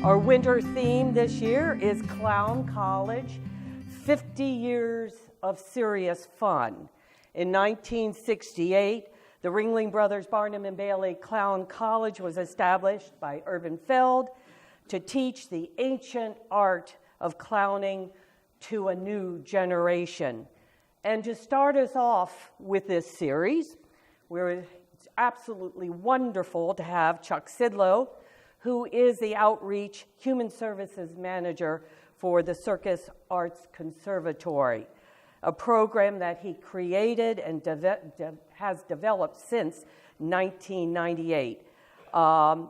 Our winter theme this year is Clown College, 50 years of serious fun. In 1968, the Ringling Brothers Barnum and Bailey Clown College was established by Irvin Feld to teach the ancient art of clowning to a new generation. And to start us off with this series, it's absolutely wonderful to have Chuck Sidlow, who is the Outreach Human Services Manager for the Circus Arts Conservatory, a program that he created and has developed since 1998.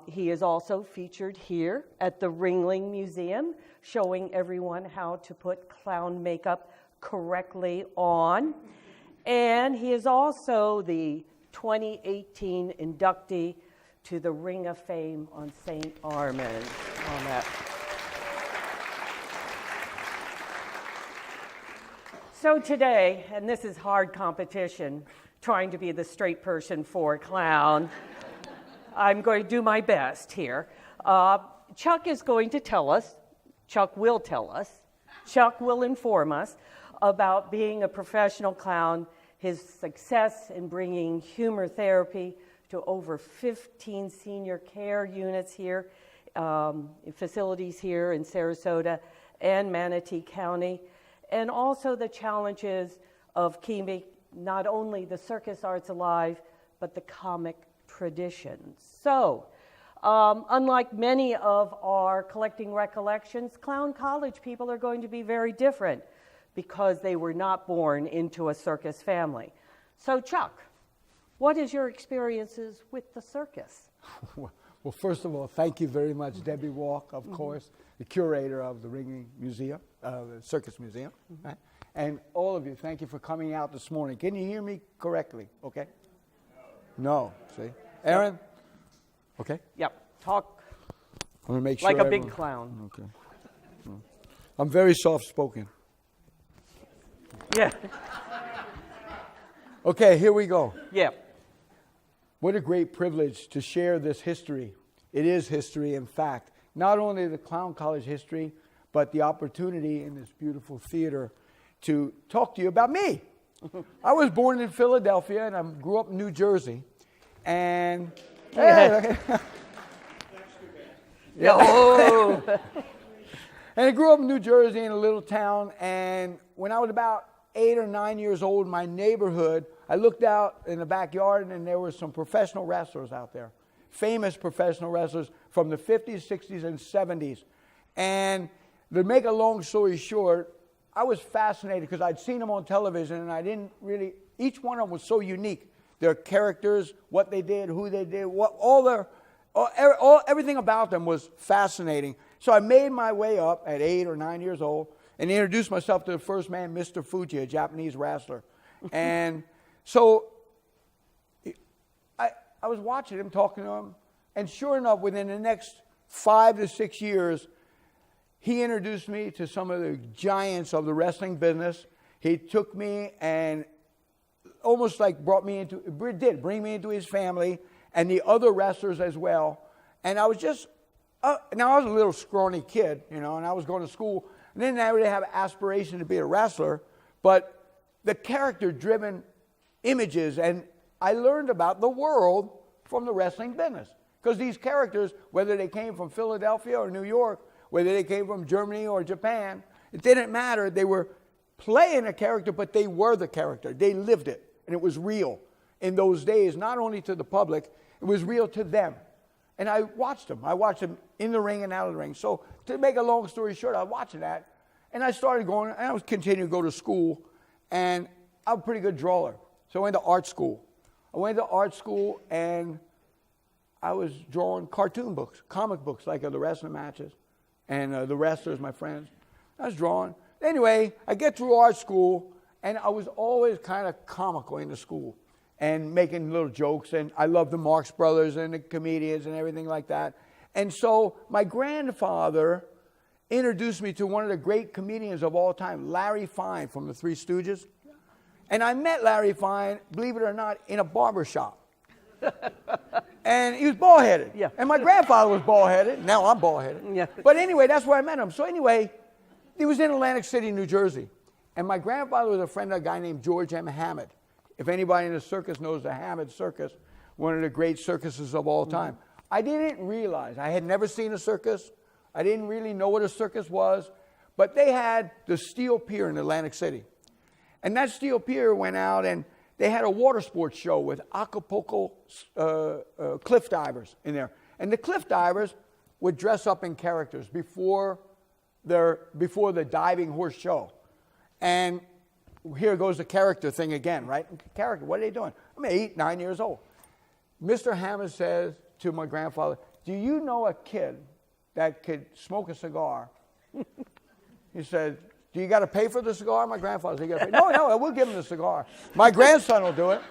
He is also featured here at the Ringling Museum, showing everyone how to put clown makeup correctly on. And he is also the 2018 inductee to the Ring of Fame on St. Armand. On that. So today, and this is hard competition, trying to be the straight person for a clown, I'm going to do my best here. Chuck is going to tell us, Chuck will tell us, Chuck will inform us about being a professional clown, his success in bringing humor therapy to over 15 senior care units here, facilities here in Sarasota and Manatee County, and also the challenges of keeping not only the circus arts alive, but the comic traditions. So, unlike many of our collecting recollections, Clown College people are going to be very different because they were not born into a circus family. So, Chuck, what is your experiences with the circus? Well, first of all, thank you very much, Debbie Walk, of course, the curator of the Ringling Museum, the Circus Museum. Right? And all of you, thank you for coming out this morning. Can you hear me correctly? Okay? No. See? Aaron? Okay? Yep. Talk I'm gonna make sure like a big clown. Okay. I'm very soft-spoken. Yeah. Okay, here we go. Yeah. What a great privilege to share this history. It is history, in fact. Not only the Clown College history, but the opportunity in this beautiful theater to talk to you about me. I was born in Philadelphia, and I grew up in New Jersey. And and I grew up in New Jersey in a little town, and when I was about 8 or 9 years old in my neighborhood, I looked out in the backyard and there were some professional wrestlers out there, famous professional wrestlers from the 50s, 60s, and 70s. And to make a long story short, I was fascinated because I'd seen them on television and I didn't really, each one of them was so unique. Their characters, what they did, who they did, everything about them was fascinating. So I made my way up at 8 or 9 years old and introduced myself to the first man, Mr. Fuji, a Japanese wrestler. And so I was watching him, talking to him, and sure enough, within the next 5 to 6 years, he introduced me to some of the giants of the wrestling business. He took me and almost like bring me into his family and the other wrestlers as well. And I was just, now I was a little scrawny kid, and I was going to school. And didn't really have an aspiration to be a wrestler, but the character-driven images, and I learned about the world from the wrestling business. Because these characters, whether they came from Philadelphia or New York, whether they came from Germany or Japan, it didn't matter. They were playing a character, but they were the character. They lived it, and it was real in those days, not only to the public, it was real to them. And I watched them. I watched them in the ring and out of the ring. So to make a long story short, I was watching that. And I started going, and I was continuing to go to school. And I'm a pretty good drawer. So I went to art school. And I was drawing cartoon books, comic books, like of the wrestling matches. And the wrestlers, my friends. I was drawing. Anyway, I get through art school, and I was always kind of comical in the school. And making little jokes, and I love the Marx Brothers and the comedians and everything like that. And so my grandfather introduced me to one of the great comedians of all time, Larry Fine from the Three Stooges. And I met Larry Fine, believe it or not, in a barber shop. And he was bald-headed. Yeah. And my grandfather was bald-headed. Now I'm bald-headed. Yeah. But anyway, that's where I met him. So anyway, he was in Atlantic City, New Jersey. And my grandfather was a friend of a guy named George M. Hammond. If anybody in the circus knows the Hammond Circus, one of the great circuses of all time. I didn't realize, I had never seen a circus. I didn't really know what a circus was. But they had the Steel Pier in Atlantic City. And that Steel Pier went out and they had a water sports show with Acapulco cliff divers in there. And the cliff divers would dress up in characters before the diving horse show. And here goes the character thing again, right? Character, what are they doing? I'm 8, 9 years old. Mr. Hammond says to my grandfather, do you know a kid that could smoke a cigar? He said, do you got to pay for the cigar? My grandfather said, you got to pay. No, we'll give him the cigar. My grandson will do it.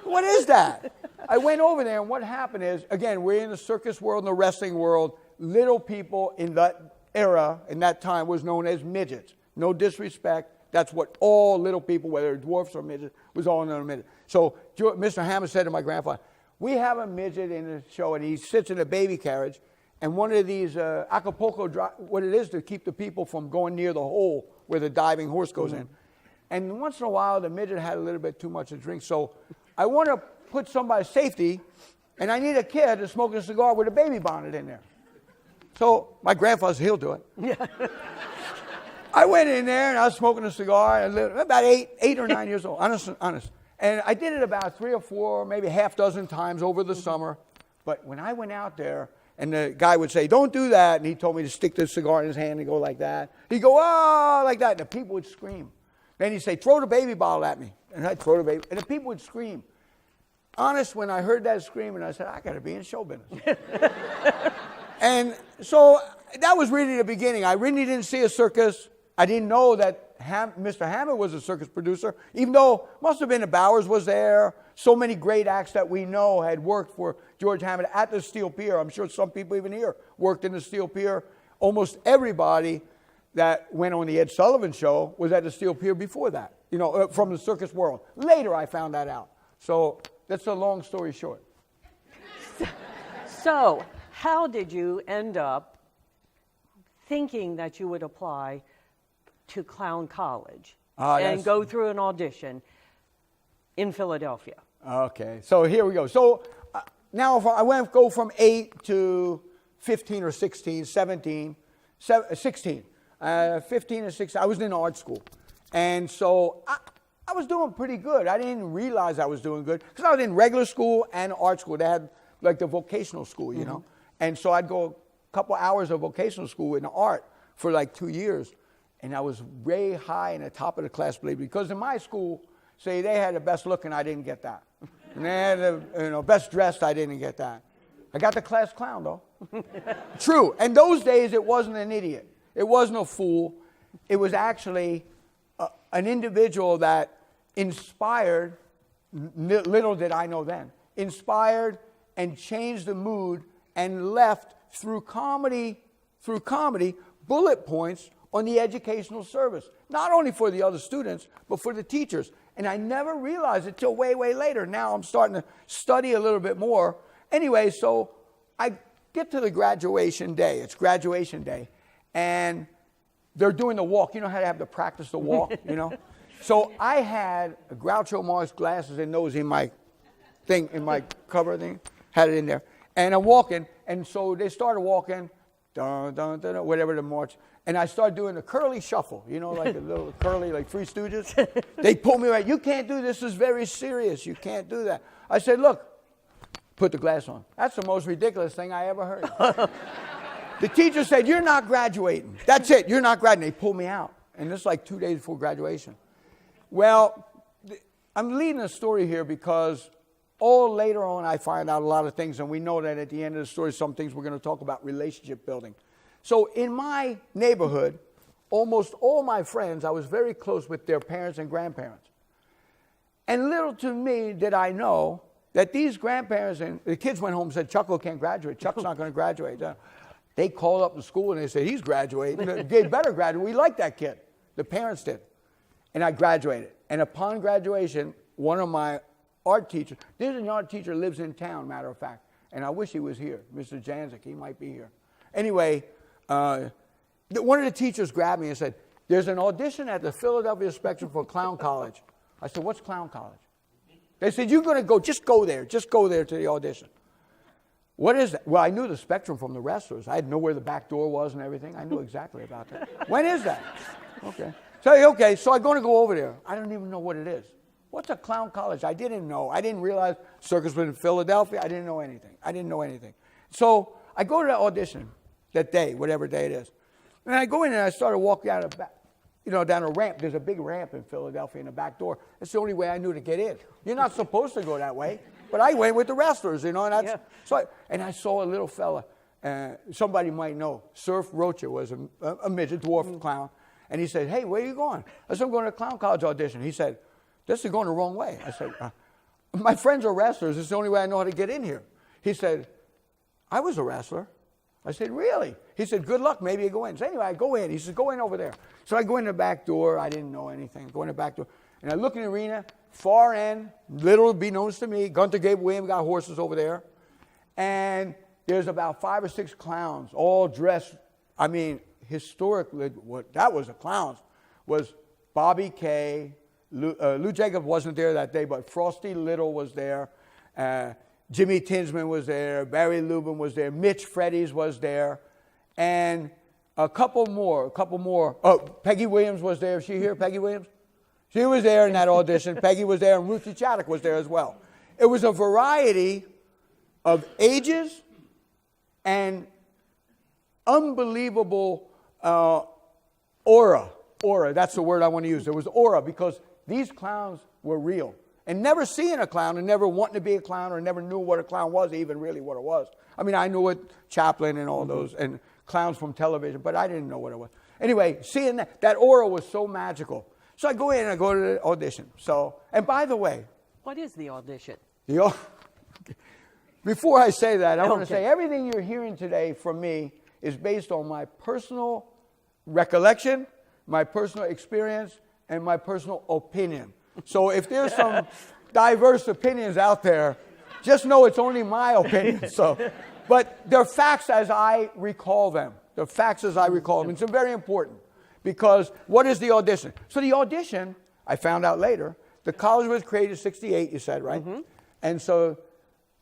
What is that? I went over there, and what happened is, again, we're in the circus world and the wrestling world. Little people in that era, in that time, was known as midgets. No disrespect. That's what all little people, whether dwarfs or midgets, was all known as midgets. So Mr. Hammond said to my grandfather, we have a midget in the show, and he sits in a baby carriage, and one of these Acapulco, what it is to keep the people from going near the hole where the diving horse goes in. And once in a while, the midget had a little bit too much to drink. So I want to put somebody's safety, and I need a kid to smoke a cigar with a baby bonnet in there. So my grandfather said, he'll do it. Yeah. I went in there, and I was smoking a cigar, about 8 or 9 years old, honest. And I did it about 3 or 4, maybe half dozen times over the summer. But when I went out there, and the guy would say, don't do that. And he told me to stick the cigar in his hand and go like that. He'd go, oh, like that. And the people would scream. Then he'd say, throw the baby bottle at me. And I'd throw the baby. And the people would scream. Honest, when I heard that screaming, I said, I got to be in show business. And so that was really the beginning. I really didn't see a circus. I didn't know that Mr. Hammond was a circus producer, even though must have been the Bowers was there. So many great acts that we know had worked for George Hammond at the Steel Pier. I'm sure some people even here worked in the Steel Pier. Almost everybody that went on the Ed Sullivan Show was at the Steel Pier before that, from the circus world. Later, I found that out. So that's a long story short. So how did you end up thinking that you would apply to Clown College and go through an audition in Philadelphia? Okay, so here we go. So now if I go from 8 to 15 or 16, 17, 16. 15 or 16, I was in art school. And so I was doing pretty good. I didn't realize I was doing good because I was in regular school and art school. They had like the vocational school, you know. And so I'd go a couple hours of vocational school in art for like 2 years. And I was way high in the top of the class, believe me, because in my school, say they had the best looking, I didn't get that. And they had the best dressed, I didn't get that. I got the class clown though. True. And those days it wasn't an idiot. It wasn't a fool. It was actually an individual that inspired, little did I know then, inspired and changed the mood and left through comedy, bullet points on the educational service. Not only for the other students, but for the teachers. And I never realized it till way, way later. Now I'm starting to study a little bit more. Anyway, so I get to the graduation day. It's graduation day. And they're doing the walk. You know how to have to practice the walk, you know? So I had Groucho Marx glasses and those in my thing, in my cover thing. Had it in there. And I'm walking. And so they started walking, dun, dun, dun, dun, whatever the march. And I started doing the curly shuffle, you know, like a little curly, like Three Stooges. They pulled me right. You can't do this. This is very serious. You can't do that. I said, look, put the glass on. That's the most ridiculous thing I ever heard. The teacher said, you're not graduating. That's it. You're not graduating. They pulled me out. And this is like 2 days before graduation. Well, I'm leading a story here because all later on I find out a lot of things. And we know that at the end of the story, some things we're going to talk about relationship building. So in my neighborhood, almost all my friends, I was very close with their parents and grandparents. And little to me did I know that these grandparents and the kids went home and said, Chuck can't graduate. Chuck's not going to graduate. They called up the school and they said, he's graduating. They better graduate. We like that kid. The parents did. And I graduated. And upon graduation, one of my art teachers, there's an art teacher lives in town, matter of fact. And I wish he was here, Mr. Janzik. He might be here. Anyway, one of the teachers grabbed me and said, there's an audition at the Philadelphia Spectrum for Clown College. I said, what's Clown College? They said, you're going to go, just go there to the audition. What is that? Well, I knew the Spectrum from the wrestlers. I know where the back door was and everything. I knew exactly about that. When is that? Okay. So I'm going to go over there. I don't even know what it is. What's a Clown College? I didn't know. I didn't realize Circus was in Philadelphia. I didn't know anything. So I go to the audition that day, whatever day it is. And I go in and I started walking out of the back, down a ramp. There's a big ramp in Philadelphia in the back door. That's the only way I knew to get in. You're not supposed to go that way. But I went with the wrestlers, and I saw a little fella. Somebody might know. Surf Rocha was a midget dwarf clown. And he said, hey, where are you going? I said, I'm going to a Clown College audition. He said, this is going the wrong way. I said, my friends are wrestlers. It's the only way I know how to get in here. He said, I was a wrestler. I said, really? He said, good luck. Maybe you go in. So anyway, I go in. He says, go in over there. So I go in the back door. I didn't know anything. Go in the back door. And I look in the arena, far end, little be known to me. Gunter Gabe Williams got horses over there. And there's about 5 or 6 clowns, all dressed. I mean, historically, what that was the clowns was Bobby Kay. Lou Jacobs wasn't there that day, but Frosty Little was there. Jimmy Tinsman was there. Barry Lubin was there. Mitch Freddies was there. And a couple more. Oh, Peggy Williams was there. Is she here, Peggy Williams? She was there in that audition. Peggy was there, and Ruthie Chaddock was there as well. It was a variety of ages and unbelievable aura. Aura, that's the word I want to use. There was aura because these clowns were real. And never seeing a clown and never wanting to be a clown or never knew what a clown was, even really what it was. I mean, I knew what Chaplin and all those and clowns from television, but I didn't know what it was. Anyway, seeing that aura was so magical. So I go in and I go to the audition. So, and by the way. What is the audition? Before I say that, I want to say everything you're hearing today from me is based on my personal recollection, my personal experience, and my personal opinion. So if there's some diverse opinions out there, just know it's only my opinion. But they're facts as I recall them. They're facts as I recall them. It's very important because what is the audition? So the audition, I found out later, the college was created in 68, you said, right? Mm-hmm. And so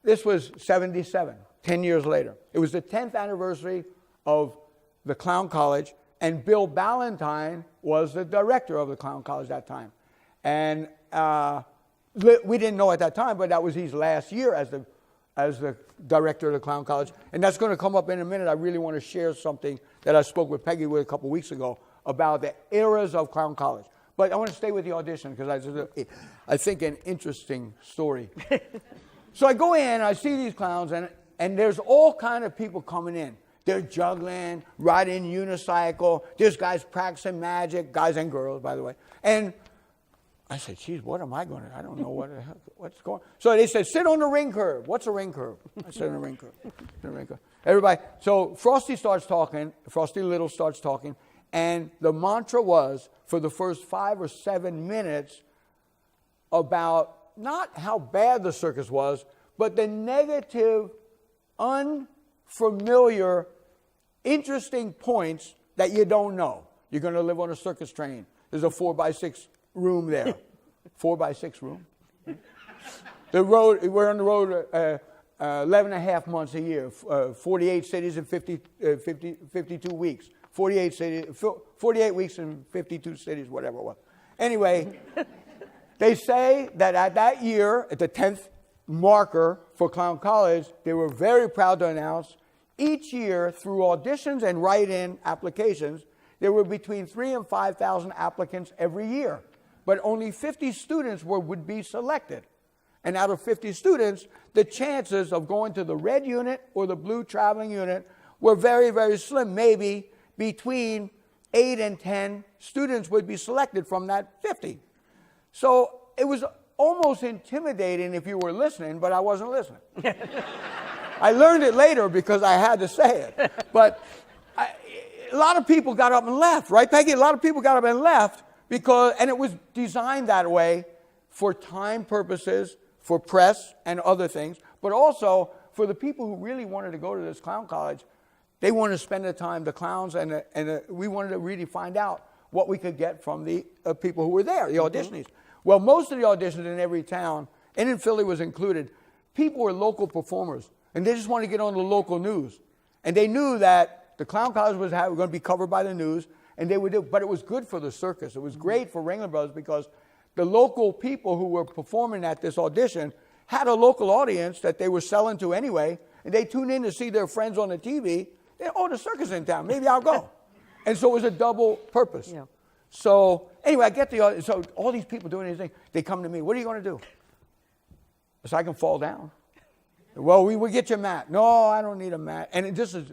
this was 77, 10 years later. It was the 10th anniversary of the Clown College, and Bill Ballantyne was the director of the Clown College at that time. And we didn't know at that time, but that was his last year as the director of the Clown College. And that's going to come up in a minute. I really want to share something that I spoke with Peggy with a couple weeks ago about the eras of Clown College. But I want to stay with the audition because I think an interesting story. So I go in, I see these clowns, and there's all kind of people coming in. They're juggling, riding unicycle. There's guys practicing magic, guys and girls, by the way. And I said, geez, what am I going to, I don't know what's going on. So they said, sit on the ring curve. What's a ring curve? I said, on the ring curve. Everybody, so Frosty starts talking, Frosty Little starts talking, and the mantra was, for the first 5 or 7 minutes, about not how bad the circus was, but the negative, unfamiliar, interesting points that you don't know. You're going to live on a circus train. There's a 4x6 room there. 4x6 room. We're on the road 11 and a half months a year, 48 cities and 52 weeks. 48 weeks and 52 cities, whatever it was. Anyway, they say that at that year, at the 10th marker for Clown College, they were very proud to announce each year through auditions and write-in applications, there were between 3,000 and 5,000 applicants every year. But only 50 students would be selected. And out of 50 students, the chances of going to the red unit or the blue traveling unit were very, very slim. Maybe between 8 and 10 students would be selected from that 50. So it was almost intimidating if you were listening, but I wasn't listening. I learned it later because I had to say it. But a lot of people got up and left, right, Peggy? A lot of people got up and left and it was designed that way for time purposes, for press and other things, but also for the people who really wanted to go to this clown college, they wanted to spend the time, the clowns, and we wanted to really find out what we could get from the people who were there, the auditionees. Well, most of the auditions in every town, and in Philly was included, people were local performers, and they just wanted to get on the local news. And they knew that the clown college was going to be covered by the news, and they would do, but it was good for the circus. It was great for Ringling Brothers because the local people who were performing at this audition had a local audience that they were selling to anyway, and they tuned in to see their friends on the TV. Oh, the circus in town, maybe I'll go. And so it was a double purpose. Yeah. So anyway, I get the audience. So all these people doing these things, they come to me, what are you going to do? So I can fall down. Well, we get you a mat. No, I don't need a mat. And this is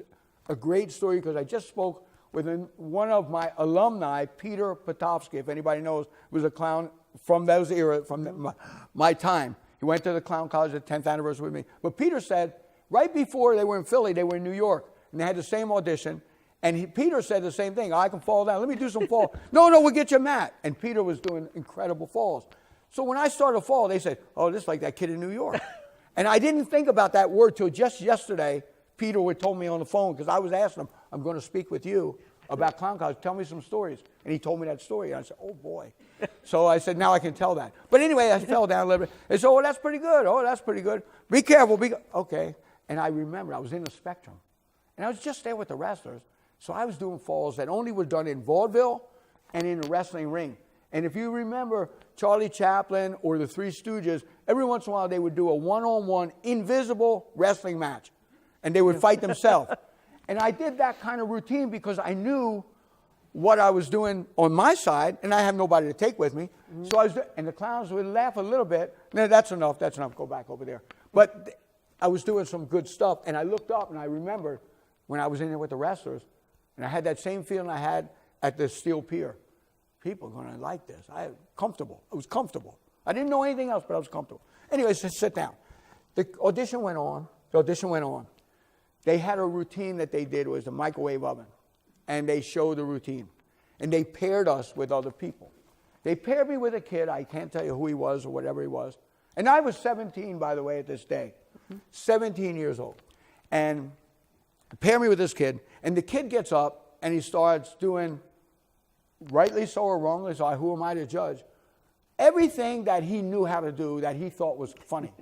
a great story because I just spoke with one of my alumni, Peter Potofsky, if anybody knows, was a clown from those era, from my time. He went to the clown college at 10th anniversary with me. But Peter said, right before they were in Philly, they were in New York, and they had the same audition. And Peter said the same thing. I can fall down. Let me do some falls. No, we'll get you a mat. And Peter was doing incredible falls. So when I started to fall, they said, oh, this is like that kid in New York. And I didn't think about that word till just yesterday. Peter had told me on the phone, because I was asking him, I'm going to speak with you about clown college. Tell me some stories. And he told me that story. And I said, oh, boy. So I said, now I can tell that. But anyway, I fell down a little bit. They said, oh, that's pretty good. Oh, that's pretty good. Be careful. Okay. And I remember I was in the Spectrum. And I was just there with the wrestlers. So I was doing falls that only were done in vaudeville and in the wrestling ring. And if you remember Charlie Chaplin or the Three Stooges, every once in a while they would do a one-on-one invisible wrestling match. And they would fight themselves. And I did that kind of routine because I knew what I was doing on my side, and I have nobody to take with me. So I was and the clowns would laugh a little bit. No, that's enough, go back over there. But I was doing some good stuff, and I looked up, and I remembered when I was in there with the wrestlers, and I had that same feeling I had at the Steel Pier. People are going to like this. I was comfortable. I didn't know anything else, but I was comfortable. Anyway, so sit down. The audition went on. They had a routine that they did. It was the microwave oven. And they showed the routine. And they paired us with other people. They paired me with a kid. I can't tell you who he was or whatever he was. And I was 17, by the way, at this day. 17 years old. And paired me with this kid. And the kid gets up and he starts doing, rightly so or wrongly so, who am I to judge, everything that he knew how to do that he thought was funny.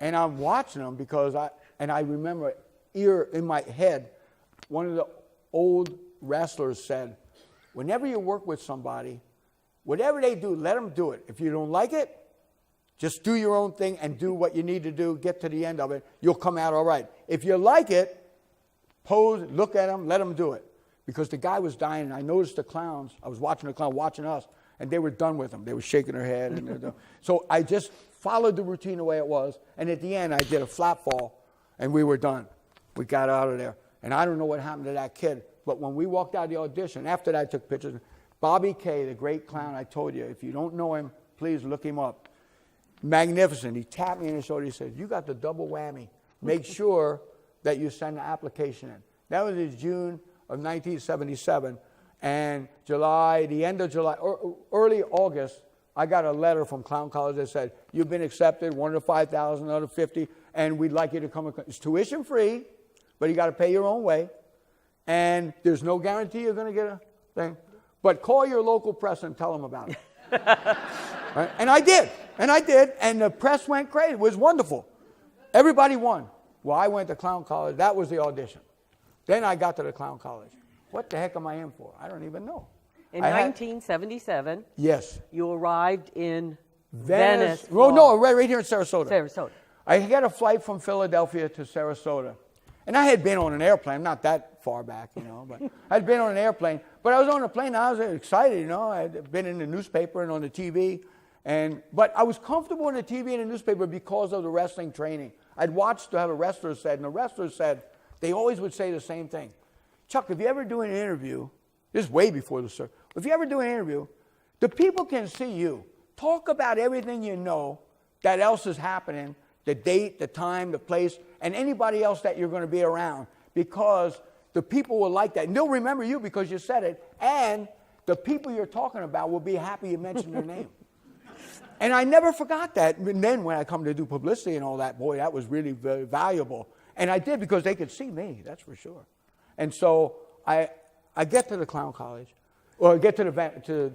And I'm watching him because I remember in my head, one of the old wrestlers said, whenever you work with somebody, whatever they do, let them do it. If you don't like it, just do your own thing and do what you need to do, get to the end of it, you'll come out all right. If you like it, pose, look at them, let them do it. Because the guy was dying, and I noticed the clowns, I was watching the clown, watching us, and they were done with him. They were shaking their head. And they're done. So I just followed the routine the way it was, and at the end, I did a flat fall, and we were done. We got out of there. And I don't know what happened to that kid, but when we walked out of the audition, after that I took pictures. Bobby Kay, the great clown, I told you, if you don't know him, please look him up. Magnificent. He tapped me in the shoulder. He said, you got the double whammy. Make sure that you send the application in. That was in June of 1977. And the end of July, early August, I got a letter from Clown College that said, you've been accepted, one to 5,000, another 50, and we'd like you to come. It's tuition free, but you got to pay your own way. And there's no guarantee you're going to get a thing. But call your local press and tell them about it. Right? And I did. And the press went crazy. It was wonderful. Everybody won. Well, I went to Clown College. That was the audition. Then I got to the Clown College. What the heck am I in for? I don't even know. In 1977, yes, you arrived in Venice. Well, no, right here in Sarasota. Sarasota. I got a flight from Philadelphia to Sarasota. And I had been on an airplane, not that far back, but I'd been on an airplane. But I was on a plane, and I was excited, I'd been in the newspaper and on the TV. But I was comfortable in the TV and the newspaper because of the wrestling training. I'd watched how the wrestlers said, and the wrestlers said, they always would say the same thing. Chuck, if you ever do an interview, this is way before the circus, if you ever do an interview, the people can see you. Talk about everything you know that else is happening, the date, the time, the place, and anybody else that you're going to be around, because the people will like that. And they'll remember you because you said it, and the people you're talking about will be happy you mentioned their name. And I never forgot that. And then when I come to do publicity and all that, boy, that was really very valuable. And I did because they could see me, that's for sure. And so I get to the Clown College, or I get to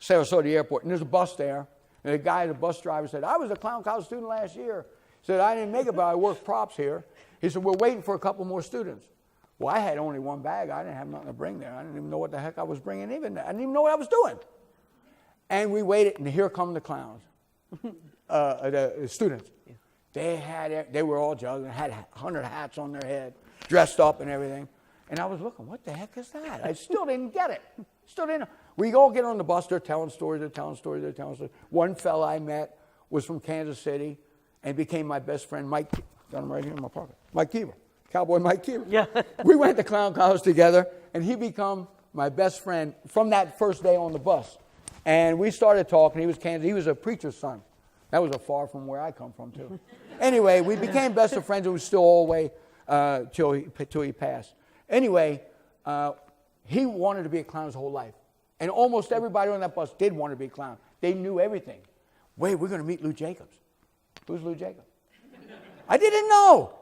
Sarasota Airport, and there's a bus there. And the guy, the bus driver, said, I was a Clown College student last year. He said, I didn't make it, but I worked props here. He said, we're waiting for a couple more students. Well, I had only one bag. I didn't have nothing to bring there. I didn't even know what the heck I was bringing even. I didn't even know what I was doing. And we waited, and here come the clowns, the students. They were all juggling, had 100 hats on their head, dressed up and everything. And I was looking, what the heck is that? I still didn't get it. Still didn't. We all get on the bus, they're telling stories. One fella I met was from Kansas City and became my best friend, Mike. Got him right here in my pocket. Mike Keever, Cowboy Mike Keever. Yeah. We went to Clown College together, and he became my best friend from that first day on the bus. And we started talking. He was a preacher's son. That was far from where I come from, too. Anyway, we became best of friends. It was still all the way till he passed. Anyway, he wanted to be a clown his whole life. And almost everybody on that bus did want to be a clown. They knew everything. Wait, we're going to meet Lou Jacobs. Who's Lou Jacobs? I didn't know.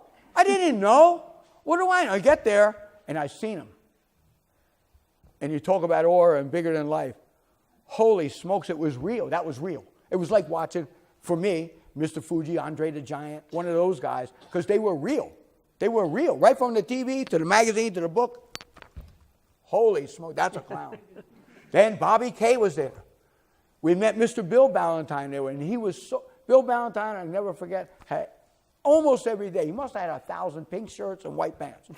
What do I know? I get there, and I seen him. And you talk about aura and bigger than life. Holy smokes, it was real. That was real. It was like watching, for me, Mr. Fuji, Andre the Giant, one of those guys, because they were real. They were real. Right from the TV to the magazine to the book. Holy smoke, that's a clown. Then Bobby Kay was there. We met Mr. Bill Ballantyne there, and he was Bill Ballantyne, I'll never forget, had almost every day. He must have had 1,000 pink shirts and white pants.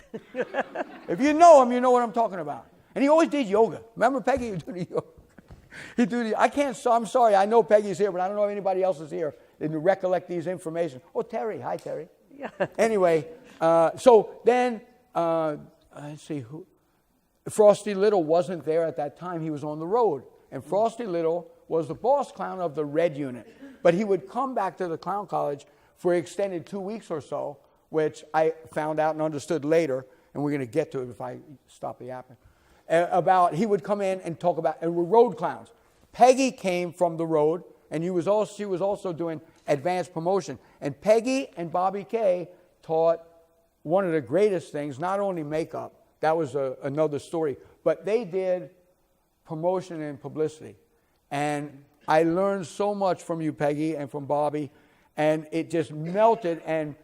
If you know him, you know what I'm talking about. And he always did yoga. Remember Peggy? I'm sorry, I know Peggy's here, but I don't know if anybody else is here to recollect these information. Oh, Terry. Hi, Terry. Yeah. Anyway, so then, let's see, Frosty Little wasn't there at that time. He was on the road. And Frosty Little was the boss clown of the Red Unit. But he would come back to the Clown College for an extended 2 weeks or so, which I found out and understood later, and we're going to get to it if I stop the yapping. He would come in and talk about, and we're road clowns. Peggy came from the road, and she was also doing advanced promotion. And Peggy and Bobby Kay taught one of the greatest things, not only makeup, that was another story, but they did promotion and publicity. And I learned so much from you, Peggy, and from Bobby, and it just melted. And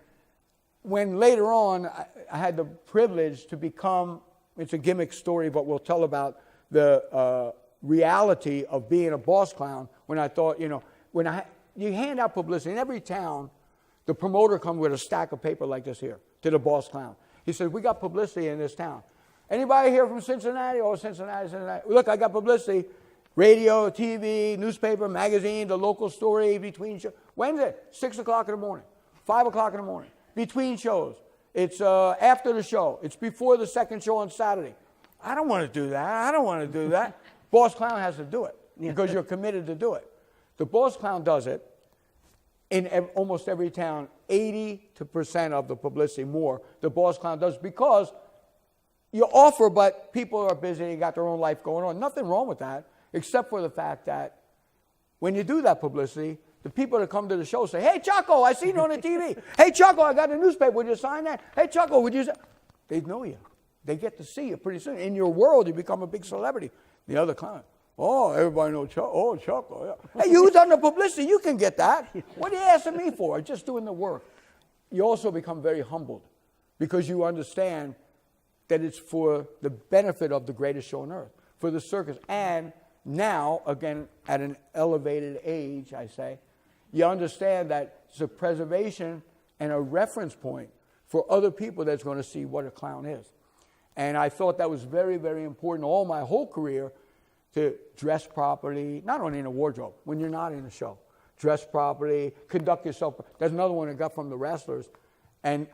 when later on, I had the privilege to become, it's a gimmick story, but we'll tell about the reality of being a boss clown, when I thought, you hand out publicity. In every town, the promoter comes with a stack of paper like this here to the boss clown. He says, we got publicity in this town. Anybody here from Cincinnati? Oh, Cincinnati. Look, I got publicity. Radio, TV, newspaper, magazine, the local story, between shows. Wednesday, 6 o'clock in the morning, 5 o'clock in the morning, between shows. It's after the show. It's before the second show on Saturday. I don't want to do that. Boss clown has to do it because you're committed to do it. The boss clown does it in almost every town, 80% of the publicity more. The boss clown does, because you offer, but people are busy. They got their own life going on. Nothing wrong with that, except for the fact that when you do that publicity, the people that come to the show say, hey, Choco, I seen you on the TV. Hey, Choco, I got a newspaper. Would you sign that? Hey, Choco, would you? They know you. They get to see you pretty soon. In your world, you become a big celebrity. The other clown, oh, everybody knows Choco. Oh, Choco, yeah. Hey, you done the publicity. You can get that. What are you asking me for? Just doing the work. You also become very humbled because you understand that it's for the benefit of the greatest show on earth, for the circus. And now, again, at an elevated age, I say, you understand that it's a preservation and a reference point for other people that's going to see what a clown is. And I thought that was very, very important all my whole career, to dress properly, not only in a wardrobe, when you're not in a show. Dress properly, conduct yourself. There's another one I got from the wrestlers. And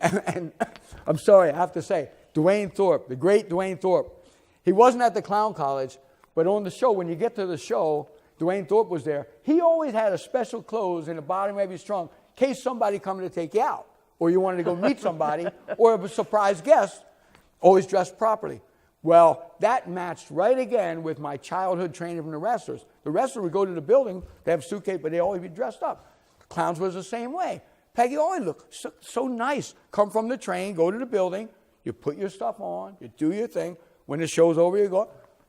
I'm sorry, I have to say, Dwayne Thorpe, the great Dwayne Thorpe, he wasn't at the Clown College, but on the show, when you get to the show, Dwayne Thorpe was there. He always had a special clothes in the bottom of his trunk in case somebody coming to take you out, or you wanted to go meet somebody, or a surprise guest, always dressed properly. Well, that matched right again with my childhood training from the wrestlers. The wrestlers would go to the building, they have suitcase, but they always be dressed up. Clowns was the same way. Peggy always looked so nice. Come from the train, go to the building, you put your stuff on, you do your thing. When the show's over, you go,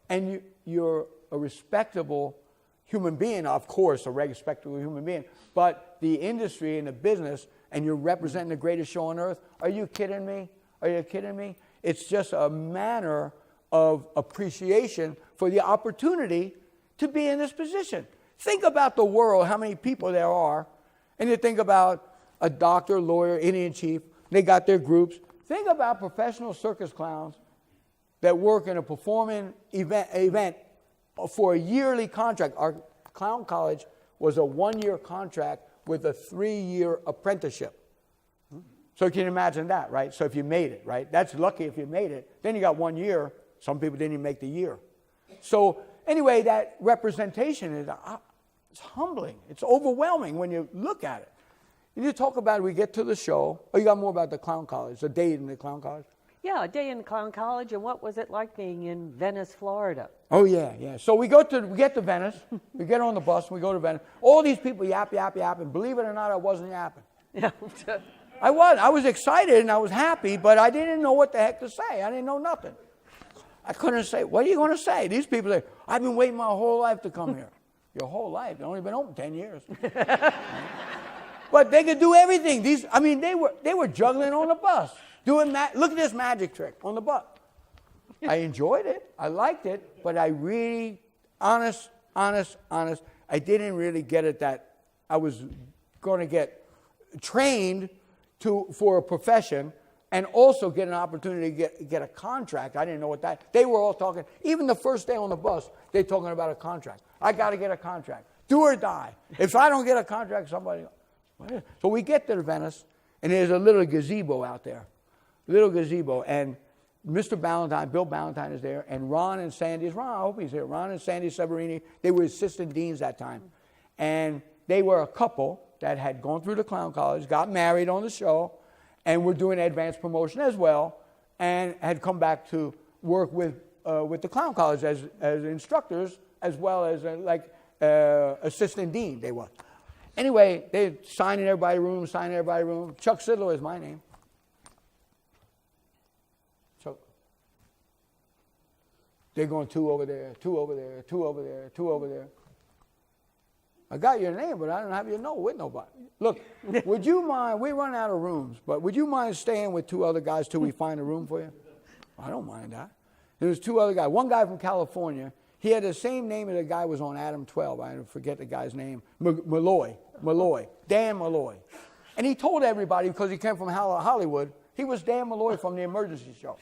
and you're a respectable human being, of course, a respectable human being, but the industry and the business, and you're representing the greatest show on earth. Are you kidding me? Are you kidding me? It's just a manner of appreciation for the opportunity to be in this position. Think about the world, how many people there are, and you think about a doctor, lawyer, Indian chief, they got their groups. Think about professional circus clowns that work in a performing event for a yearly contract. Our clown college was a 1-year contract with a 3-year apprenticeship. So you can imagine that, right? So if you made it, right? That's lucky if you made it. Then you got 1 year. Some people didn't even make the year. So anyway, that representation is it's humbling. It's overwhelming when you look at it. You talk about it, we get to the show. Oh, you got more about the clown college, the day in the clown college? Yeah, a day in the clown college, and what was it like being in Venice, Florida? Oh, yeah. So we get to Venice. We get on the bus, and we go to Venice. All these people yap, and believe it or not, I wasn't yapping. Yeah. I was excited, and I was happy, but I didn't know what the heck to say. I didn't know nothing. I couldn't say, what are you going to say? These people say, I've been waiting my whole life to come here. Your whole life? You've only been open 10 years. But they could do everything. They were juggling on the bus. Doing that. Look at this magic trick on the bus. I enjoyed it. I liked it. But I really, honest, I didn't really get it that I was going to get trained for a profession and also get an opportunity to get a contract. I didn't know what that. They were all talking. Even the first day on the bus, they're talking about a contract. I got to get a contract. Do or die. If I don't get a contract, somebody. So we get to Venice, and there's a little gazebo out there. And Mr. Ballantyne, Bill Ballantyne is there, and Ron and Sandy, I hope he's here, Ron and Sandy Severini, they were assistant deans that time. And they were a couple that had gone through the clown college, got married on the show, and were doing advanced promotion as well, and had come back to work with the clown college as instructors, as well as assistant dean they were. Anyway, they signing everybody's room. Chuck Sidlow is my name. So they're going 2 over there, 2 over there, 2 over there, 2 over there. I got your name, but I don't have your note with nobody. Look, would you mind, we run out of rooms, but would you mind staying with 2 other guys till we find a room for you? I don't mind that. There was 2 other guys. One guy from California. He had the same name as the guy was on Adam 12. I forget the guy's name. Malloy. Dan Malloy. And he told everybody, because he came from Hollywood, he was Dan Malloy from the Emergency Show.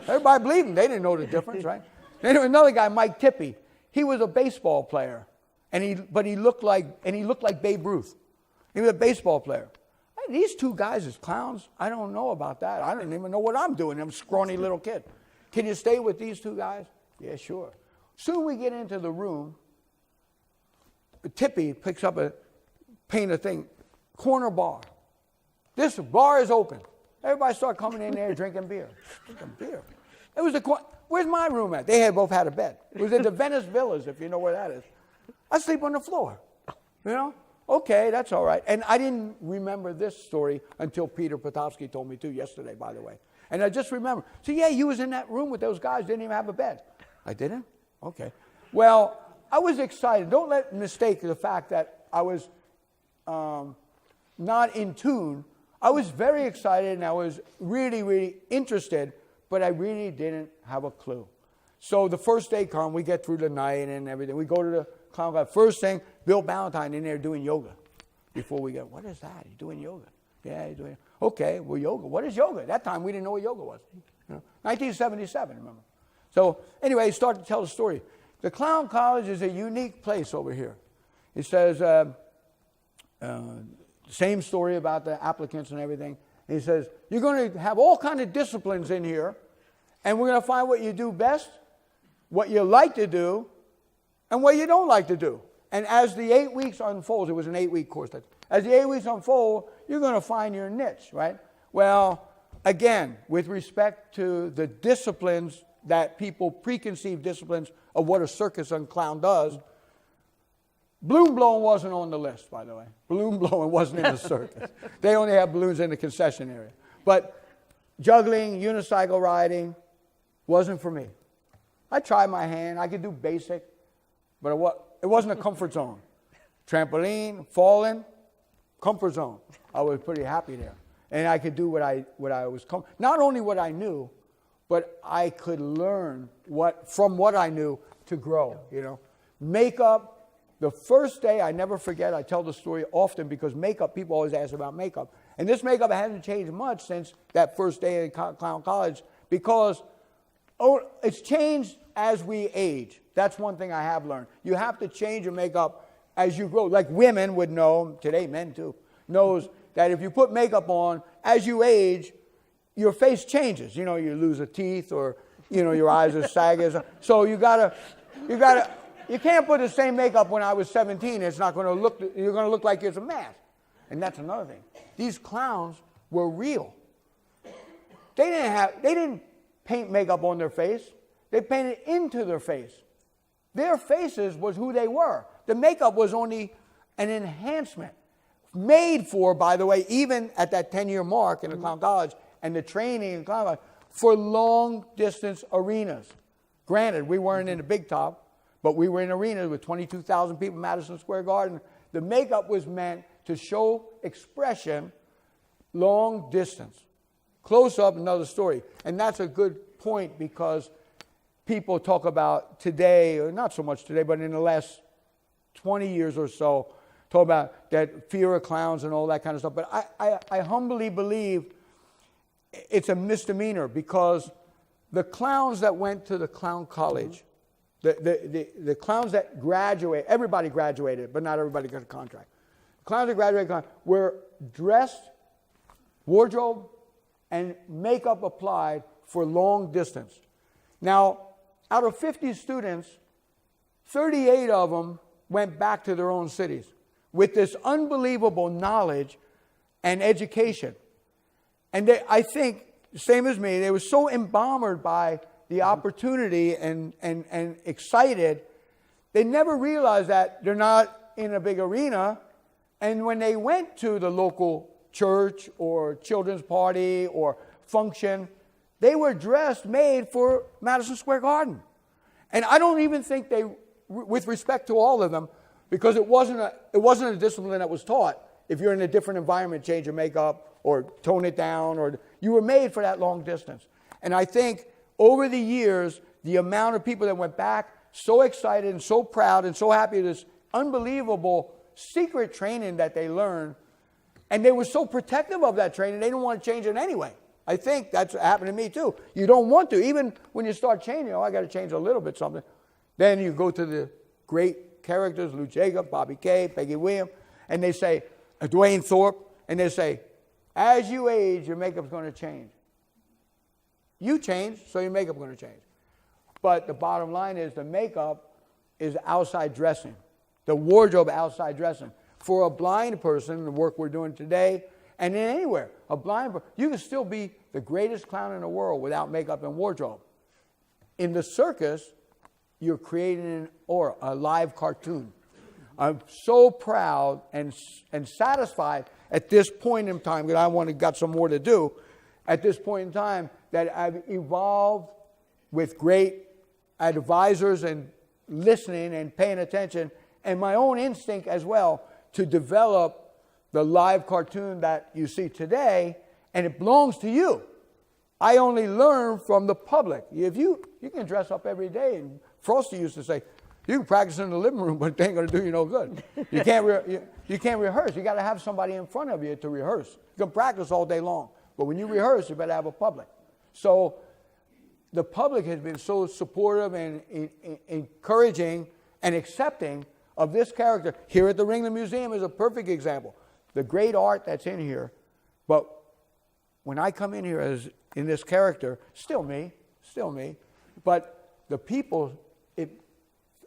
Everybody believed him. They didn't know the difference, right? Then there was another guy, Mike Tippy. He was a baseball player, but he looked like Babe Ruth. He was a baseball player. Hey, these 2 guys as clowns, I don't know about that. I didn't even know what I'm doing. I'm a scrawny little kid. Can you stay with these 2 guys? Yeah, sure. Soon we get into the room. Tippy picks up paint a thing, corner bar. This bar is open. Everybody started coming in there drinking beer. It was where's my room at? They had both had a bed. It was at the Venice Villas, if you know where that is. I sleep on the floor. Okay, that's all right. And I didn't remember this story until Peter Potofsky told me to yesterday, by the way. And I just remember. So yeah, you was in that room with those guys, didn't even have a bed. I didn't? Okay. Well, I was excited. Don't mistake the fact that I was not in tune. I was very excited, and I was really, really interested, but I really didn't have a clue. So the first day come, we get through the night and everything. We go to the clown club. First thing, Bill Ballantyne in there doing yoga. Before we go, what is that? He's doing yoga. Yeah, he's doing. Okay, well, yoga. What is yoga? At that time, we didn't know what yoga was. 1977, remember. So anyway, he started to tell the story. The Clown College is a unique place over here. It says, same story about the applicants and everything. And he says, you're going to have all kinds of disciplines in here, and we're going to find what you do best, what you like to do, and what you don't like to do. And as the 8 weeks unfolds, it was an 8-week course. As the 8 weeks unfold, you're going to find your niche, right? Well, again, with respect to the disciplines that people preconceived disciplines of what a circus and clown does. Balloon blowing wasn't on the list, by the way. Balloon blowing wasn't in the circus. They only have balloons in the concession area. But juggling, unicycle riding wasn't for me. I tried my hand. I could do basic, but it wasn't a comfort zone. Trampoline, falling, comfort zone. I was pretty happy there. And I could do what I was not only what I knew, but I could learn from what I knew to grow, you know. Makeup, the first day, I never forget, I tell the story often because makeup, people always ask about makeup. And this makeup hasn't changed much since that first day in clown college because it's changed as we age. That's one thing I have learned. You have to change your makeup as you grow. Like women would know, today men too, knows that if you put makeup on, as you age, your face changes. You know, you lose a teeth or, you know, your eyes are sagging. So you can't put the same makeup when I was 17. It's not going to look, you're going to look like it's a mask. And that's another thing. These clowns were real. They didn't paint makeup on their face. They painted into their face. Their faces was who they were. The makeup was only an enhancement. Made for, by the way, even at that 10-year mark in the clown college and the training in clown college, for long-distance arenas. Granted, we weren't in the big top, but we were in arenas with 22,000 people in Madison Square Garden. The makeup was meant to show expression long distance. Close up, another story. And that's a good point because people talk about today, or not so much today, but in the last 20 years or so, talk about that fear of clowns and all that kind of stuff. But I humbly believe it's a misdemeanor because the clowns that went to the clown college, the clowns that graduate, everybody graduated, but not everybody got a contract. The clowns that graduated were dressed, wardrobe, and makeup applied for long distance. Now, out of 50 students, 38 of them went back to their own cities with this unbelievable knowledge and education. And I think, same as me, they were so embalmed by the opportunity and excited, they never realized that they're not in a big arena. And when they went to the local church or children's party or function, they were dressed, made for Madison Square Garden. And I don't even think they, with respect to all of them, because it wasn't a discipline that was taught. If you're in a different environment, change your makeup or tone it down, or you were made for that long distance. And I think over the years, the amount of people that went back so excited and so proud and so happy with this unbelievable secret training that they learned, and they were so protective of that training, they didn't want to change it anyway. I think that's happened to me too. You don't want to. Even when you start changing, I got to change a little bit something. Then you go to the great characters, Lou Jacobs, Bobby Kay, Peggy Williams, and they say, Dwayne Thorpe, and they say, as you age, your makeup's going to change. You change, so your makeup's going to change. But the bottom line is the makeup is outside dressing. The wardrobe outside dressing. For a blind person, the work we're doing today, and in anywhere, a blind person, you can still be the greatest clown in the world without makeup and wardrobe. In the circus, you're creating an aura, a live cartoon. I'm so proud and satisfied at this point in time, because I got some more to do, at this point in time, that I've evolved with great advisors and listening and paying attention, and my own instinct as well to develop the live cartoon that you see today, and it belongs to you. I only learn from the public. If you can dress up every day, and Frosty used to say, you can practice in the living room, but it ain't going to do you no good. You can't rehearse. You got to have somebody in front of you to rehearse. You can practice all day long, but when you rehearse, you better have a public. So the public has been so supportive and encouraging and accepting of this character. Here at the Ringling Museum is a perfect example. The great art that's in here, but when I come in here as in this character, still me, but the people,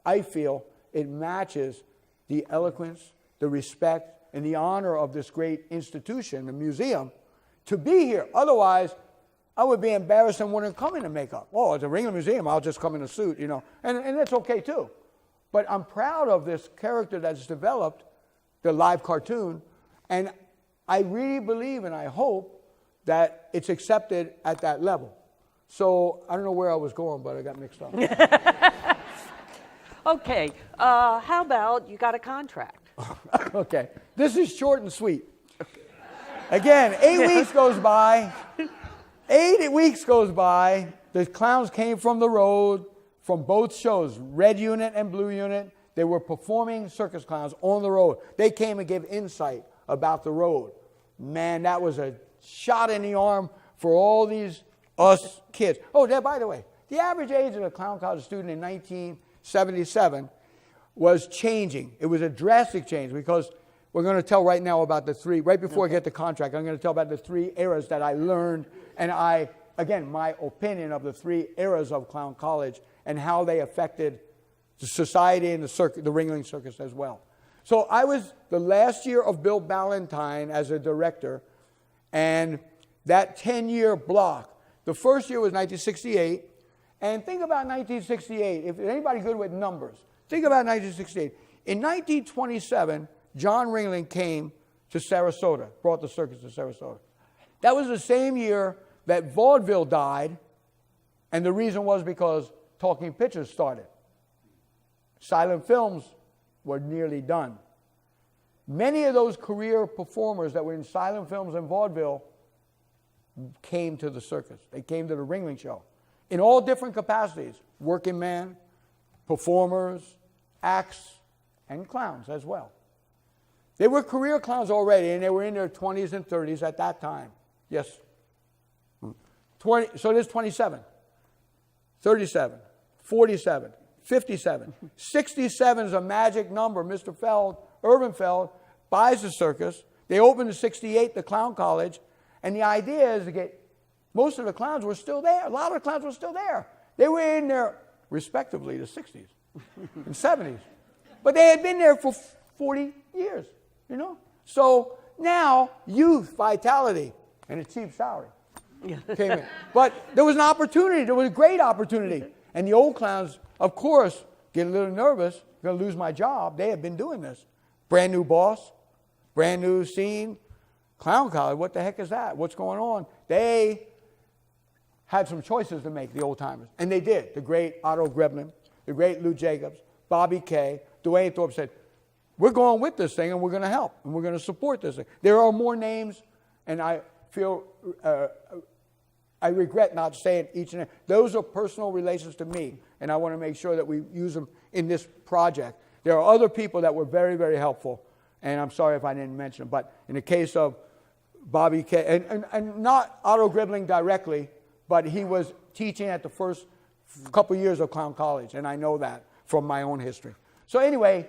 I feel it matches the eloquence, the respect, and the honor of this great institution, the museum, to be here. Otherwise, I would be embarrassed and wouldn't come in makeup. Oh, at the Ringling Museum, I'll just come in a suit, you know. And that's okay too. But I'm proud of this character that's developed, the live cartoon, and I really believe and I hope that it's accepted at that level. So I don't know where I was going, but I got mixed up. Okay, how about you got a contract? Okay, this is short and sweet. Again, 8 weeks goes by. 8 weeks goes by. The clowns came from the road, from both shows, Red Unit and Blue Unit. They were performing circus clowns on the road. They came and gave insight about the road. Man, that was a shot in the arm for all these us kids. Oh, there, by the way, the average age of a clown college student in 1977 was changing. It was a drastic change because we're going to tell right now about the three, right before I get the contract, I'm going to tell about the three eras that I learned, and again, my opinion of the three eras of clown college and how they affected the society and the Ringling Circus as well. So I was the last year of Bill Ballantyne as a director, and that 10-year block, the first year was 1968, and think about 1968, if anybody good with numbers, think about 1968. In 1927, John Ringling came to Sarasota, brought the circus to Sarasota. That was the same year that vaudeville died, and the reason was because talking pictures started. Silent films were nearly done. Many of those career performers that were in silent films and vaudeville came to the circus. They came to the Ringling show in all different capacities, working man, performers, acts, and clowns as well. They were career clowns already, and they were in their 20s and 30s at that time. Yes. 20, so there's 27, 37, 47, 57. 67 is a magic number. Mr. Feld, Irvin Feld, buys the circus. They opened in 68, the Clown College, and the idea is to get, most of the clowns were still there. A lot of the clowns were still there. They were in their, respectively, the 60s and 70s. But they had been there for 40 years, you know? So now, youth, vitality, and a cheap salary came in. But there was an opportunity. There was a great opportunity. And the old clowns, of course, get a little nervous. Going to lose my job. They have been doing this. Brand new boss, brand new scene. Clown college, what the heck is that? What's going on? They had some choices to make, the old timers. And they did. The great Otto Greblin, the great Lou Jacobs, Bobby Kay, Dwayne Thorpe said, we're going with this thing and we're going to help and we're going to support this thing. There are more names, and I feel I regret not saying each and every. Those are personal relations to me, and I want to make sure that we use them in this project. There are other people that were very, very helpful, and I'm sorry if I didn't mention them. But in the case of Bobby Kay, and not Otto Gribling directly, but he was teaching at the first couple years of Clown College, and I know that from my own history. So anyway,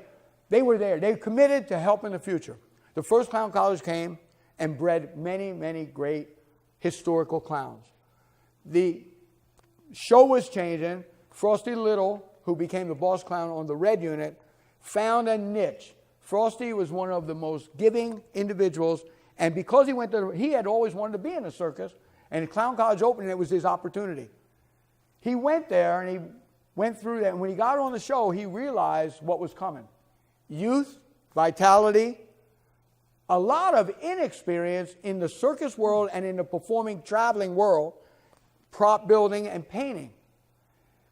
they were there. They committed to help in the future. The first Clown College came and bred many, many great historical clowns. The show was changing. Frosty Little, who became the boss clown on the Red Unit, found a niche. Frosty was one of the most giving individuals, and because he had always wanted to be in a circus, and Clown College opened, it was his opportunity. He went there, and he went through that, and when he got on the show, he realized what was coming. Youth, vitality, a lot of inexperience in the circus world and in the performing, traveling world, prop building and painting.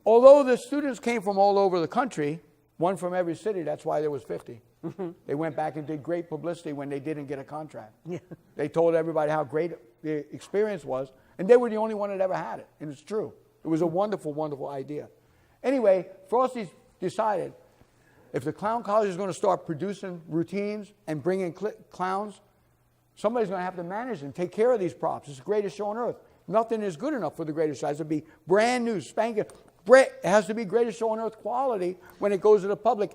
Although the students came from all over the country, one from every city, that's why there was 50. They went back and did great publicity when they didn't get a contract. Yeah. They told everybody how great the experience was, and they were the only one that ever had it, and it's true. It was a wonderful, wonderful idea. Anyway, Frosty decided, if the Clown College is going to start producing routines and bringing clowns, somebody's going to have to manage and take care of these props. It's the greatest show on earth. Nothing is good enough for the greatest show. It has to be brand new, spanking. It has to be greatest show on earth quality when it goes to the public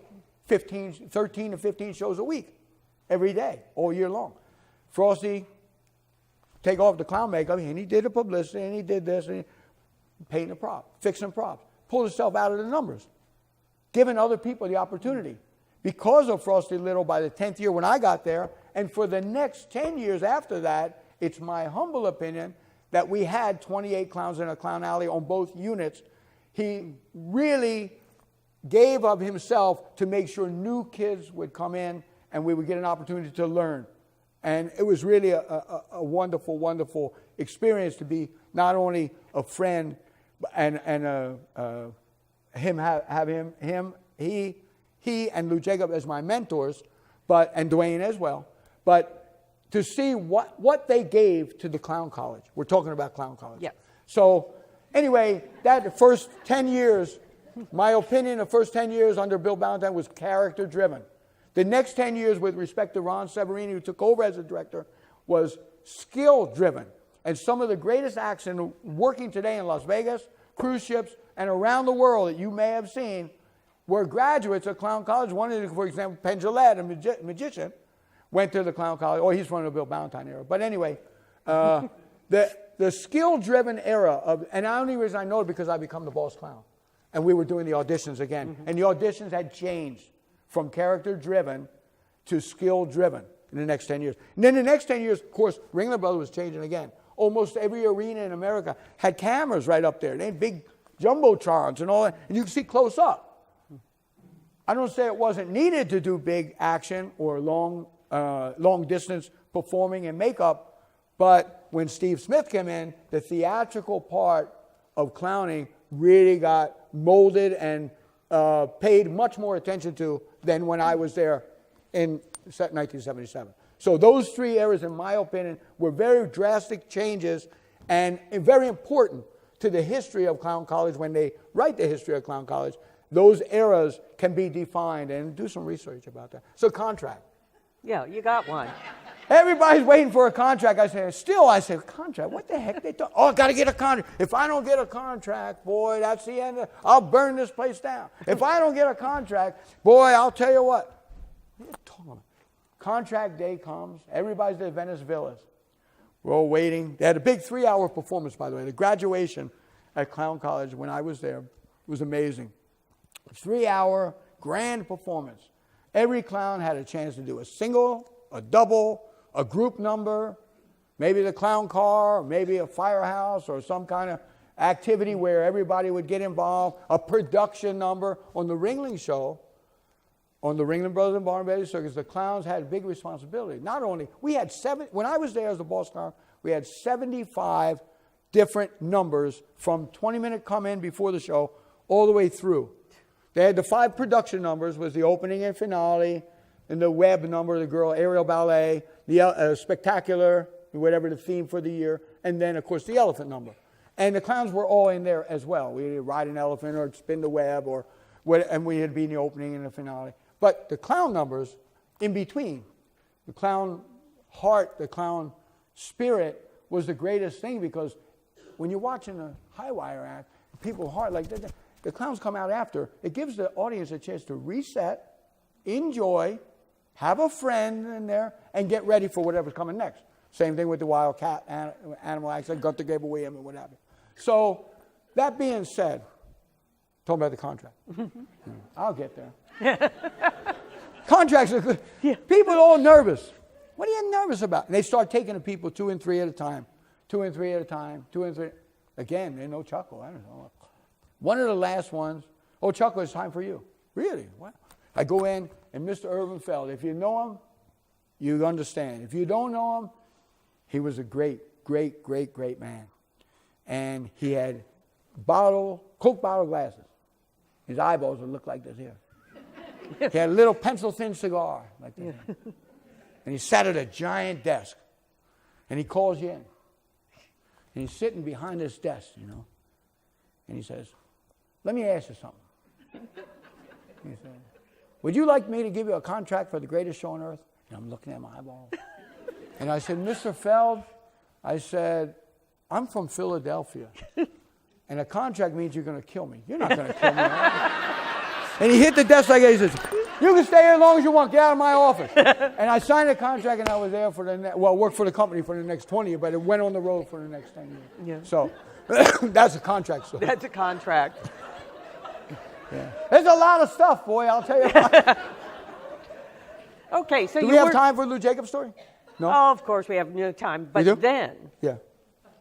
13 to 15 shows a week, every day, all year long. Frosty, take off the clown makeup, and he did the publicity, and he did this, and he painting a prop, fixing props, pulled himself out of the numbers, giving other people the opportunity. Because of Frosty Little, by the 10th year when I got there, and for the next 10 years after that, it's my humble opinion that we had 28 clowns in a clown alley on both units. He really gave of himself to make sure new kids would come in and we would get an opportunity to learn. And it was really a wonderful, wonderful experience to be not only a friend and he and Lou Jacob as my mentors, and Dwayne as well, but to see what they gave to the Clown College. We're talking about Clown College. Yeah. So anyway, that first 10 years, my opinion, the first 10 years under Bill Ballantyne was character driven. The next 10 years with respect to Ron Severini, who took over as a director, was skill driven. And some of the greatest acts working today in Las Vegas, cruise ships, and around the world that you may have seen were graduates of Clown College. One of them, for example, Penn Jillette, a magician, went to the Clown College. Oh, he's from the Bill Ballantyne era. But anyway, the skill-driven era and the only reason I know it because I become the boss clown. And we were doing the auditions again. Mm-hmm. And the auditions had changed from character-driven to skill-driven in the next 10 years. And then the next 10 years, of course, Ringling Brothers was changing again. Almost every arena in America had cameras right up there. They had big jumbotrons and all that. And you could see close up. I don't say it wasn't needed to do big action or long distance performing and makeup, but when Steve Smith came in, the theatrical part of clowning really got molded and paid much more attention to than when I was there in 1977. So those three eras, in my opinion, were very drastic changes and very important to the history of Clown College. When they write the history of Clown College, those eras can be defined, and do some research about that. So contract. Yeah, you got one. Everybody's waiting for a contract. I say, contract? What the heck? I got to get a contract. If I don't get a contract, boy, that's the end. I'll burn this place down. If I don't get a contract, boy, I'll tell you what. Contract day comes. Everybody's at Venice Villas. We're all waiting. They had a big 3-hour performance, by the way. The graduation at Clown College when I was there was amazing. 3-hour grand performance. Every clown had a chance to do a single, a double, a group number, maybe the clown car, or maybe a firehouse or some kind of activity where everybody would get involved, a production number. On the Ringling show, on the Ringling Brothers and Barnum Circus, the clowns had a big responsibility. Not only, we had when I was there as the boss clown, we had 75 different numbers from 20-minute come in before the show all the way through. They had the 5 production numbers, was the opening and finale, and the web number, the girl aerial ballet, the spectacular, whatever the theme for the year, and then, of course, the elephant number. And the clowns were all in there as well. We would ride an elephant or spin the web, and we had been the opening and the finale. But the clown numbers in between, the clown heart, the clown spirit was the greatest thing, because when you're watching a high wire act, people heart like that. The clowns come out after. It gives the audience a chance to reset, enjoy, have a friend in there, and get ready for whatever's coming next. Same thing with the wild cat animal acts like Gunther Gable Williams and what have you. So, that being said, talking about the contract. I'll get there. Contracts are good. Yeah. People are all nervous. What are you nervous about? And they start taking the people 2 and 3 at a time. 2 and 3 at a time. 2 and 3. Again, there's no chuckle. I don't know. One of the last ones, Chuckle, it's time for you. Really? Wow. I go in, and Mr. Irvin Feld, if you know him, you understand. If you don't know him, he was a great, great, great, great man. And he had Coke bottle glasses. His eyeballs would look like this here. He had a little pencil-thin cigar like this. Yeah. And he sat at a giant desk. And he calls you in. And he's sitting behind this desk, And he says, let me ask you something. He said, would you like me to give you a contract for the greatest show on earth? And I'm looking at my eyeball. And I said, Mr. Feld, I said, I'm from Philadelphia. And a contract means you're going to kill me. You're not going to kill me. And he hit the desk like that. He says, you can stay here as long as you want. Get out of my office. And I signed a contract, and I was there for worked for the company for the next 20 years, but it went on the road for the next 10 years. Yeah. So that's a contract story. That's a contract. Yeah. There's a lot of stuff, boy, I'll tell you what. Okay, so Do we have time for the Lou Jacobs story? No? Oh, of course we have no time. But then,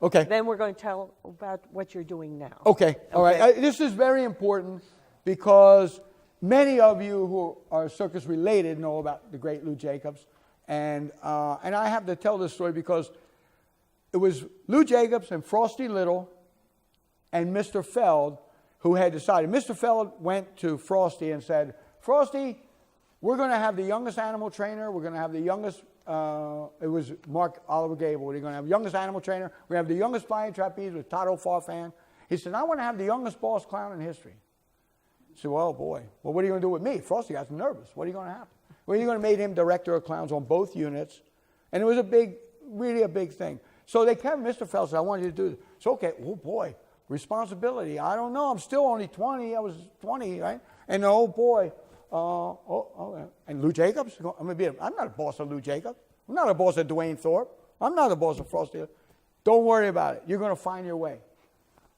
Okay. Then we're going to tell about what you're doing now. Okay. All right. This is very important because many of you who are circus related know about the great Lou Jacobs, and I have to tell this story because it was Lou Jacobs and Frosty Little and Mr. Feld who had decided. Mr. Feld went to Frosty and said, Frosty, we're going to have the youngest animal trainer. We're going to have the youngest, it was Mark Oliver Gable. We're going to have the youngest animal trainer. We're going to have the youngest flying trapeze with Todd O'Farfan. He said, I want to have the youngest boss clown in history. I said, well, boy, well, what are you going to do with me? Frosty got nervous. What are you going to happen? Well, you're going to make him director of clowns on both units. And it was really a big thing. So they kept Mr. Feld said, I want you to do this. So, okay, oh, boy, responsibility. I don't know. I'm still only 20. I was 20, right? And oh, boy. And Lou Jacobs? I'm not a boss of Lou Jacobs. I'm not a boss of Dwayne Thorpe. I'm not a boss of Frosty. Don't worry about it. You're going to find your way.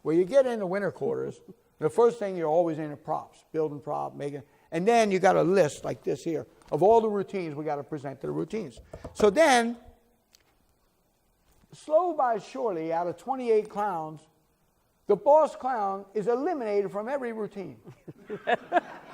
Well, you get in the winter quarters. The first thing, you're always into props, building prop, making, and then you got a list like this here of all the routines we got to present to the routines. So then, slow by surely, out of 28 clowns, the boss clown is eliminated from every routine.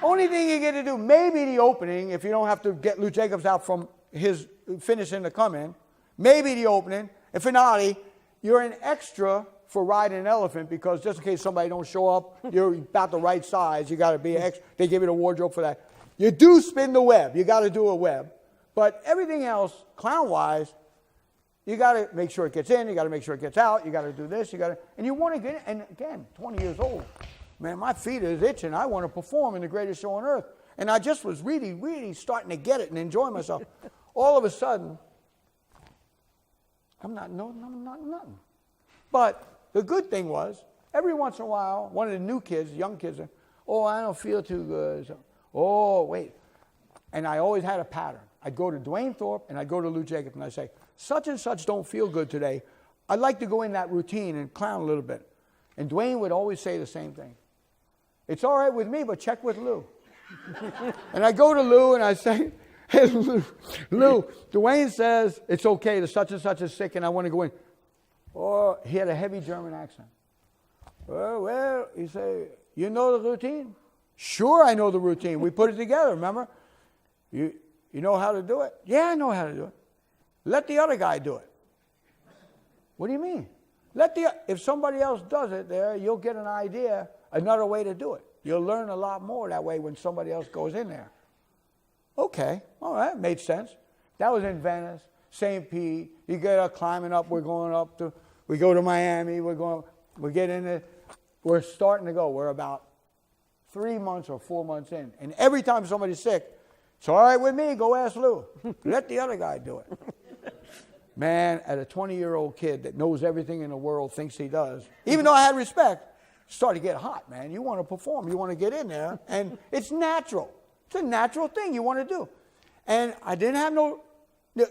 Only thing you get to do, maybe the opening, if you don't have to get Lou Jacobs out from his finishing to come in, maybe the opening. In finale, you're an extra for riding an elephant because just in case somebody don't show up, you're about the right size. You got to be extra. They give you the wardrobe for that. You do spin the web. You got to do a web. But everything else, clown-wise, you got to make sure it gets in. You got to make sure it gets out. You got to do this. You got to, and you want to get in. And again, 20 years old, man, my feet is itching. I want to perform in the greatest show on earth. And I just was really, really starting to get it and enjoy myself. All of a sudden, I'm not nothing. But the good thing was, every once in a while, one of the new kids, young kids, oh, I don't feel too good. So, oh, wait. And I always had a pattern. I'd go to Dwayne Thorpe and I'd go to Lou Jacobs and I'd say, such and such don't feel good today. I'd like to go in that routine and clown a little bit. And Dwayne would always say the same thing. It's all right with me, but check with Lou. And I go to Lou and I say, hey, Lou, Dwayne says it's okay, the such and such is sick and I want to go in. Or he had a heavy German accent. Well, he said, you know the routine? Sure, I know the routine. We put it together, remember? You know how to do it? Yeah, I know how to do it. Let the other guy do it. What do you mean? If somebody else does it there, you'll get an idea, another way to do it. You'll learn a lot more that way when somebody else goes in there. Okay, all right, made sense. That was in Venice, St. Pete. You get up climbing up, we go to Miami, we get in it. We're starting to go. We're about 3 months or 4 months in. And every time somebody's sick, it's all right with me, go ask Lou. Let the other guy do it. Man, at a 20-year-old kid that knows everything in the world, thinks he does, even though I had respect, started to get hot, man. You want to perform. You want to get in there. And it's natural. It's a natural thing you want to do. And I didn't have no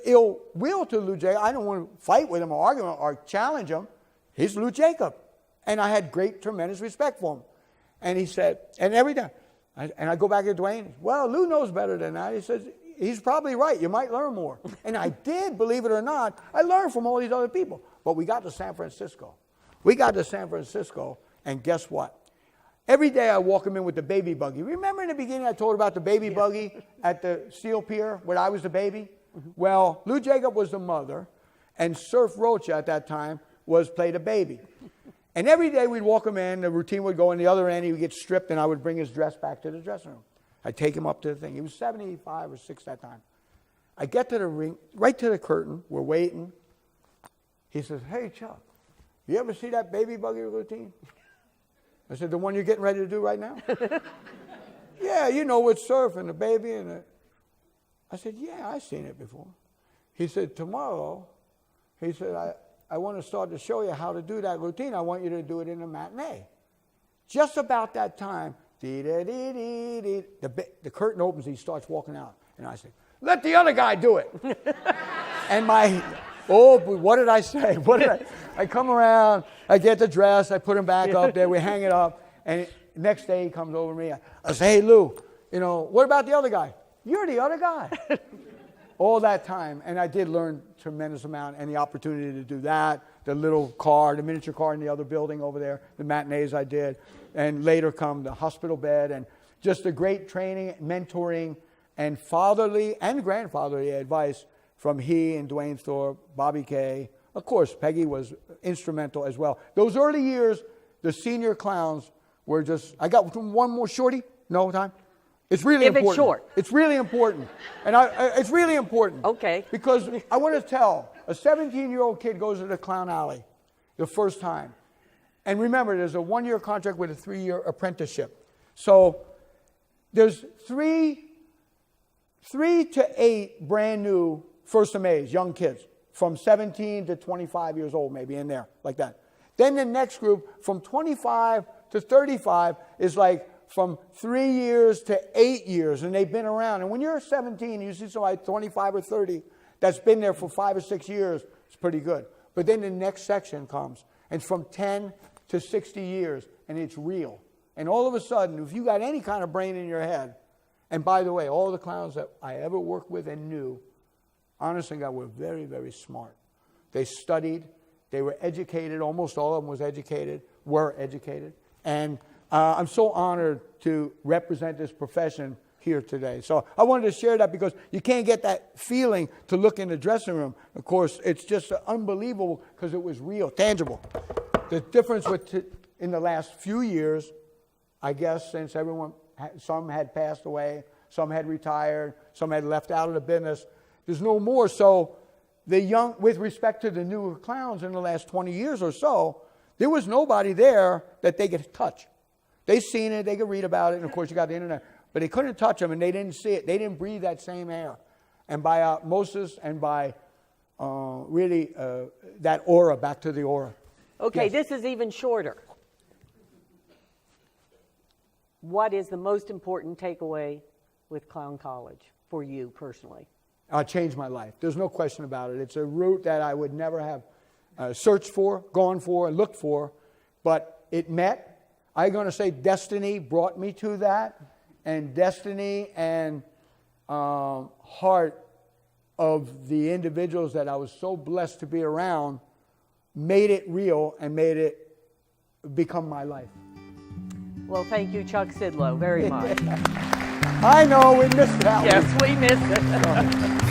ill will to Lou Jacobs. I didn't want to fight with him or argue or challenge him. He's Lou Jacobs. And I had great, tremendous respect for him. And he said, and every time, and I go back to Dwayne, well, Lou knows better than that. He says, he's probably right. You might learn more. And I did, believe it or not. I learned from all these other people. But we got to San Francisco. And guess what? Every day I walk him in with the baby buggy. Remember in the beginning I told about the baby buggy at the Steel Pier where I was the baby? Mm-hmm. Well, Lou Jacobs was the mother, and Surf Rocha at that time played a baby. And every day we'd walk him in, the routine would go in the other end, he would get stripped, and I would bring his dress back to the dressing room. I'd take him up to the thing. He was 75 or 6 that time. I get to the ring, right to the curtain, we're waiting. He says, hey, Chuck, you ever see that baby buggy routine? I said, the one you're getting ready to do right now? Yeah, you know, with Surf and the baby. I said, yeah, I've seen it before. He said, tomorrow, he said, I want to start to show you how to do that routine. I want you to do it in a matinee. Just about that time, the curtain opens, he starts walking out. And I say, let the other guy do it. And what did I say? I come around, I get the dress, I put him back up there, we hang it up, and next day he comes over to me. I say, hey, Lou, what about the other guy? You're the other guy. All that time, and I did learn tremendous amount and the opportunity to do that, the little car, the miniature car in the other building over there, the matinees I did, and later come the hospital bed, and just a great training, mentoring, and fatherly and grandfatherly advice from he and Dwayne Thorpe, Bobby Kay. Of course, Peggy was instrumental as well. Those early years, the senior clowns were just, I got one more shorty? No time? It's really important. If it's short. It's really important. And it's really important. Okay. Because I want to tell, a 17-year-old kid goes to the clown alley the first time. And remember, there's a 1-year contract with a 3-year apprenticeship. So there's 3 to 8 brand new first amaze, young kids, from 17 to 25 years old, maybe in there, like that. Then the next group, from 25 to 35, is like from 3 years to 8 years, and they've been around. And when you're 17, you see somebody 25 or 30 that's been there for 5 or 6 years, it's pretty good. But then the next section comes, and from 10 to 60 years, and it's real. And all of a sudden, if you got any kind of brain in your head, and by the way, all the clowns that I ever worked with and knew, honestly, God, were very, very smart. They studied, they were educated, almost all of them were educated. And I'm so honored to represent this profession here today. So I wanted to share that because you can't get that feeling to look in the dressing room. Of course, it's just unbelievable because it was real, tangible. The difference in the last few years, I guess, since some had passed away, some had retired, some had left out of the business, there's no more. So the young, with respect to the newer clowns in the last 20 years or so, there was nobody there that they could touch. They seen it, they could read about it, and of course you got the internet, but they couldn't touch them and they didn't see it. They didn't breathe that same air. And by osmosis and by that aura, back to the aura. Okay, yes. This is even shorter. What is the most important takeaway with Clown College for you personally? Changed my life. There's no question about it. It's a route that I would never have searched for, gone for, and looked for, but it met. I'm going to say destiny brought me to that, and destiny and heart of the individuals that I was so blessed to be around made it real and made it become my life. Well, thank you, Chuck Sidlow, very much. I know, we missed that one. Yes, we missed it.